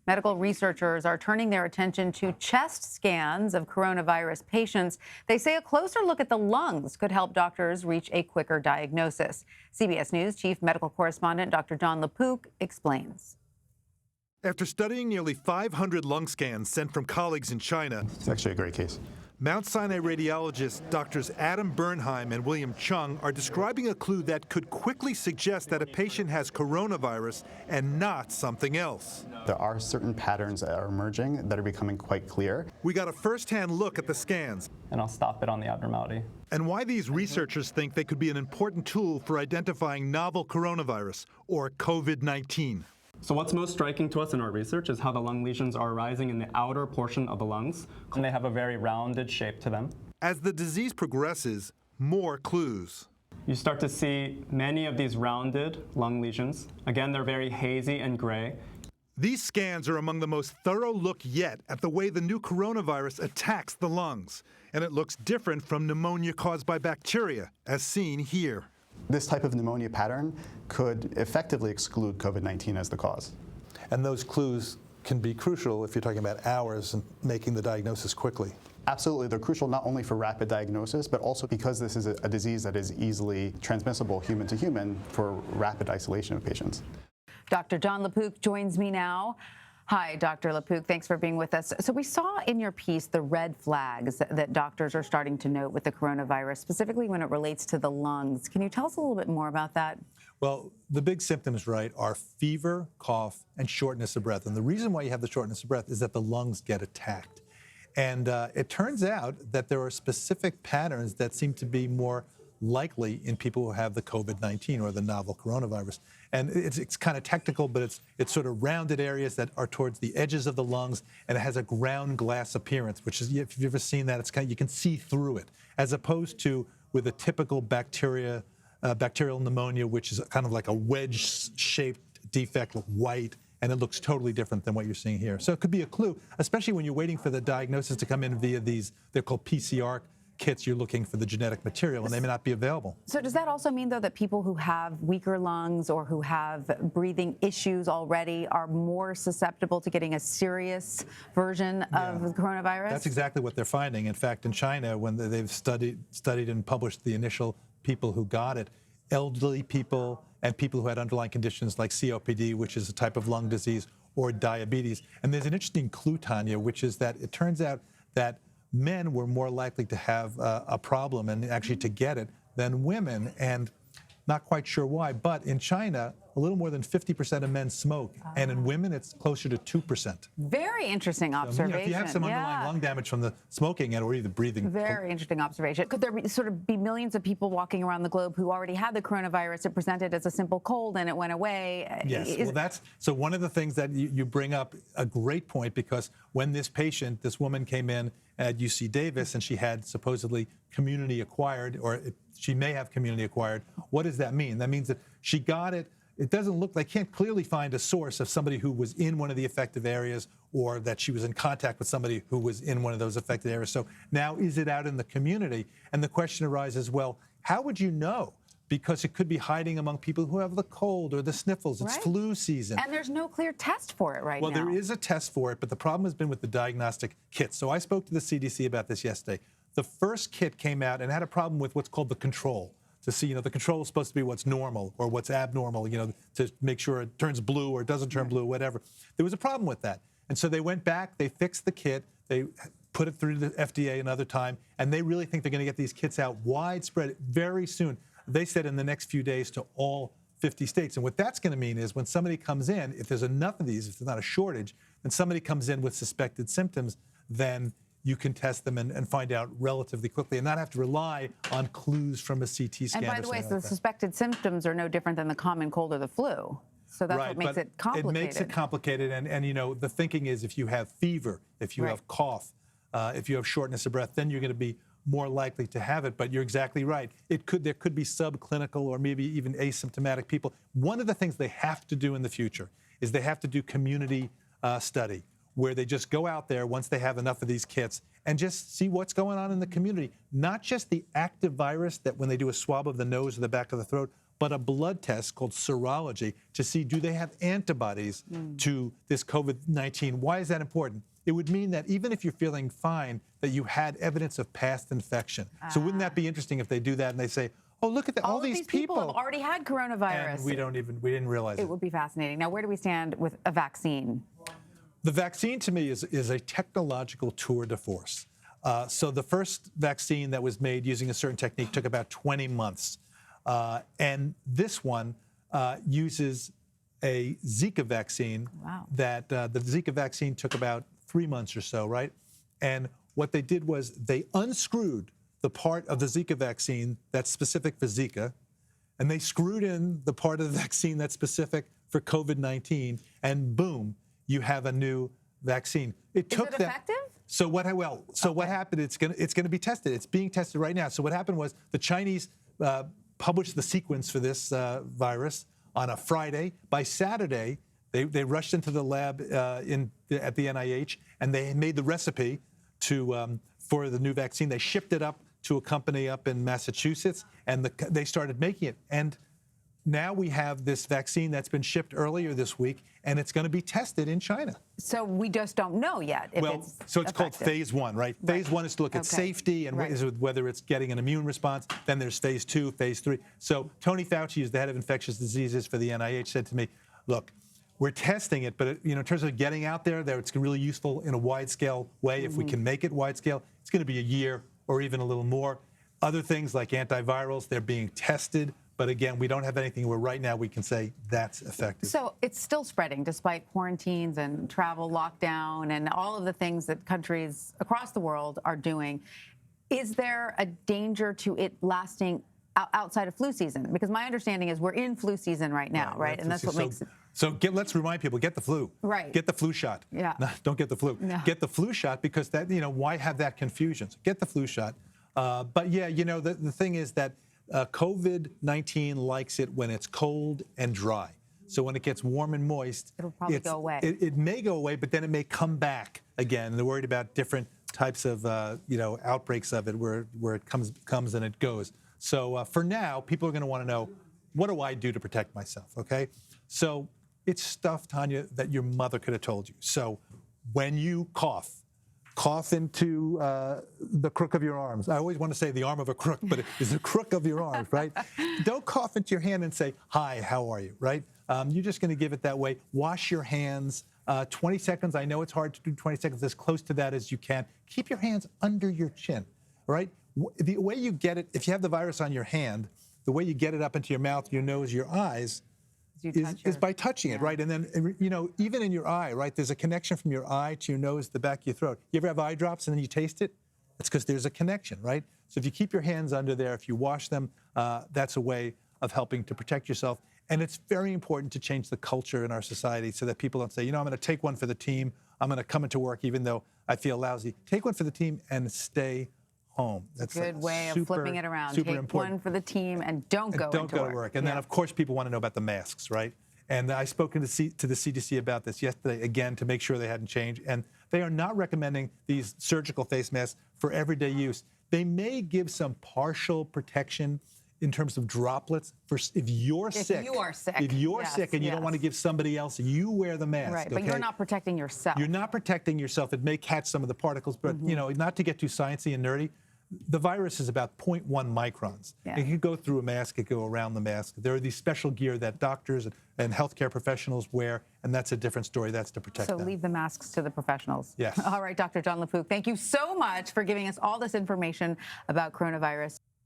Medical researchers are turning their attention to chest scans of coronavirus patients. They say a closer look at the lungs could help doctors reach a quicker diagnosis. CBS News Chief Medical Correspondent Dr. Jon LaPook explains. After studying nearly 500 lung scans sent from colleagues in China, it's actually a great case. Mount Sinai radiologists Drs. Adam Bernheim and William Chung are describing a clue that could quickly suggest that a patient has coronavirus and not something else. There are certain patterns that are emerging that are becoming quite clear. We got a first-hand look at the scans. And I'll stop it on the abnormality. And why these researchers think they could be an important tool for identifying novel coronavirus, or COVID-19. So what's most striking to us in our research is how the lung lesions are arising in the outer portion of the lungs, and they have a very rounded shape to them. As the disease progresses, more clues. You start to see many of these rounded lung lesions. Again, they're very hazy and gray. These scans are among the most thorough look yet at the way the new coronavirus attacks the lungs, and it looks different from pneumonia caused by bacteria, as seen here. This type of pneumonia pattern could effectively exclude COVID-19 as the cause. And those clues can be crucial if you're talking about hours and making the diagnosis quickly. Absolutely. They're crucial not only for rapid diagnosis, but also because this is a disease that is easily transmissible human to human for rapid isolation of patients. Dr. Jon LaPook joins me now. Hi, Dr. LaPook. Thanks for being with us. So we saw in your piece the red flags that doctors are starting to note with the coronavirus, specifically when it relates to the lungs. Can you tell us a little bit more about that? Well, the big symptoms, right, are fever, cough, and shortness of breath. And the reason why you have the shortness of breath is that the lungs get attacked. And it turns out that there are specific patterns that seem to be more likely in people who have the COVID-19 or the novel coronavirus. And it's kind of technical, but it's sort of rounded areas that are towards the edges of the lungs, and it has a ground glass appearance, which is, if you've ever seen that, it's kind of, you can see through it, as opposed to with a typical bacterial pneumonia, which is kind of like a wedge-shaped defect, white, and it looks totally different than what you're seeing here. So it could be a clue, especially when you're waiting for the diagnosis to come in via these, they're called PCR kits. You're looking for the genetic material, and they may not be available. So does that also mean, though, that people who have weaker lungs or who have breathing issues already are more susceptible to getting a serious version of the coronavirus? That's exactly what they're finding. In fact, in China, when they've studied and published the initial people who got it, elderly people and people who had underlying conditions like COPD, which is a type of lung disease, or diabetes. And there's an interesting clue, Tanya, which is that it turns out that men were more likely to have a problem and actually to get it than women, and not quite sure why. But in China, a little more than 50% of men smoke, and in women, it's closer to 2%. Very interesting observation. So, if you have some underlying lung damage from the smoking or either breathing. Very interesting observation. Could there be millions of people walking around the globe who already had the coronavirus? It presented as a simple cold and it went away. Yes, well, so one of the things that you bring up, a great point, because when this woman came in at UC Davis and she had supposedly community acquired, or she may have community acquired, what does that mean? That means that she got it. It doesn't look, they can't clearly find a source of somebody who was in one of the affected areas, or that she was in contact with somebody who was in one of those affected areas. So now, is it out in the community? And the question arises, well, how would you know? Because it could be hiding among people who have the cold or the sniffles. It's flu season. And there's no clear test for it right now. Well, there is a test for it, but the problem has been with the diagnostic kits. So I spoke to the CDC about this yesterday. The first kit came out and had a problem with what's called the control. To see, the control is supposed to be what's normal or what's abnormal, to make sure it turns blue or it doesn't turn blue, whatever. There was a problem with that. And so they went back, they fixed the kit, they put it through the FDA another time, and they really think they're going to get these kits out widespread very soon. They said in the next few days to all 50 states. And what that's going to mean is when somebody comes in, if there's enough of these, if there's not a shortage, and somebody comes in with suspected symptoms, then you can test them and find out relatively quickly and not have to rely on clues from a CT scan. And by the way, the suspected symptoms are no different than the common cold or the flu. So that's what makes it complicated. It makes it complicated. And the thinking is if you have fever, if you have cough, if you have shortness of breath, then you're going to be more likely to have it. But you're exactly right. There could be subclinical or maybe even asymptomatic people. One of the things they have to do in the future is they have to do community study, where they just go out there once they have enough of these kits and just see what's going on in the community. Not just the active virus that when they do a swab of the nose or the back of the throat, but a blood test called serology to see do they have antibodies to this COVID-19. Why is that important? It would mean that even if you're feeling fine, that you had evidence of past infection. So wouldn't that be interesting if they do that and they say, oh, look at that, all these people have already had coronavirus. And we didn't realize it. It would be fascinating. Now, where do we stand with a vaccine? The vaccine, to me, is a technological tour de force. So the first vaccine that was made using a certain technique took about 20 months. And this one uses a Zika vaccine. Wow. That the Zika vaccine took about 3 months or so, right? And what they did was they unscrewed the part of the Zika vaccine that's specific for Zika, and they screwed in the part of the vaccine that's specific for COVID-19, and boom, you have a new vaccine. Is it effective? So what happened? It's gonna be tested. It's being tested right now. So what happened was the Chinese published the sequence for this virus on a Friday. By Saturday, they rushed into the lab at the NIH, and they made the recipe for the new vaccine. They shipped it up to a company up in Massachusetts, and they started making it. And now we have this vaccine that's been shipped earlier this week, and it's going to be tested in China. So we just don't know yet if it's effective. Called phase 1, right? Phase 1 is to look at safety and whether it's getting an immune response. Then there's phase 2, phase 3. So Tony Fauci, who's the head of infectious diseases for the NIH, said to me, look, we're testing it, but in terms of getting out there, it's really useful in a wide-scale way. If we can make it wide-scale, it's going to be a year or even a little more. Other things like antivirals, they're being tested. But again, we don't have anything where right now we can say that's effective. So it's still spreading despite quarantines and travel lockdown and all of the things that countries across the world are doing. Is there a danger to it lasting outside of flu season? Because my understanding is we're in flu season right now, right? And that's what makes it. So let's remind people, get the flu. Right. Get the flu shot. Yeah. No, don't get the flu. No. Get the flu shot because that, why have that confusion? So get the flu shot. But yeah, the thing is that COVID-19 likes it when it's cold and dry. So when it gets warm and moist, it'll probably go away. It may go away, but then it may come back again. And they're worried about different types of outbreaks of it where it comes and it goes. So for now, people are going to want to know, what do I do to protect myself? Okay, so it's stuff, Tanya, that your mother could have told you. So when you cough into the crook of your arms. I always want to say the arm of a crook, but it is the crook of your arms, right? Don't cough into your hand and say, hi, how are you, right? You're just going to give it that way. Wash your hands. 20 seconds. I know it's hard to do 20 seconds, as close to that as you can. Keep your hands under your chin, right? The way you get it, if you have the virus on your hand, the way you get it up into your mouth, your nose, your eyes, is by touching it, right? And then, even in your eye, right, there's a connection from your eye to your nose, the back of your throat. You ever have eye drops and then you taste it? It's because there's a connection, right? So if you keep your hands under there, if you wash them, that's a way of helping to protect yourself. And it's very important to change the culture in our society so that people don't say, I'm going to take one for the team. I'm going to come into work even though I feel lousy. Take one for the team and stay home. That's a good way of flipping it around. Take important. One for the team and don't go to work. And then, of course, people want to know about the masks, right? And I spoke to the CDC about this yesterday, again, to make sure they hadn't changed. And they are not recommending these surgical face masks for everyday use. They may give some partial protection in terms of droplets for if you're sick. If you're sick and you don't want to give somebody else, you wear the mask. Right, but you're not protecting yourself. You're not protecting yourself. It may catch some of the particles, but not to get too sciencey and nerdy. The virus is about 0.1 microns. Yeah. It can go through a mask, it can go around the mask. There are these special gear that doctors and healthcare professionals wear, and that's a different story. That's to protect them. So leave the masks to the professionals. Yes. All right, Dr. Jon LaPook, thank you so much for giving us all this information about coronavirus.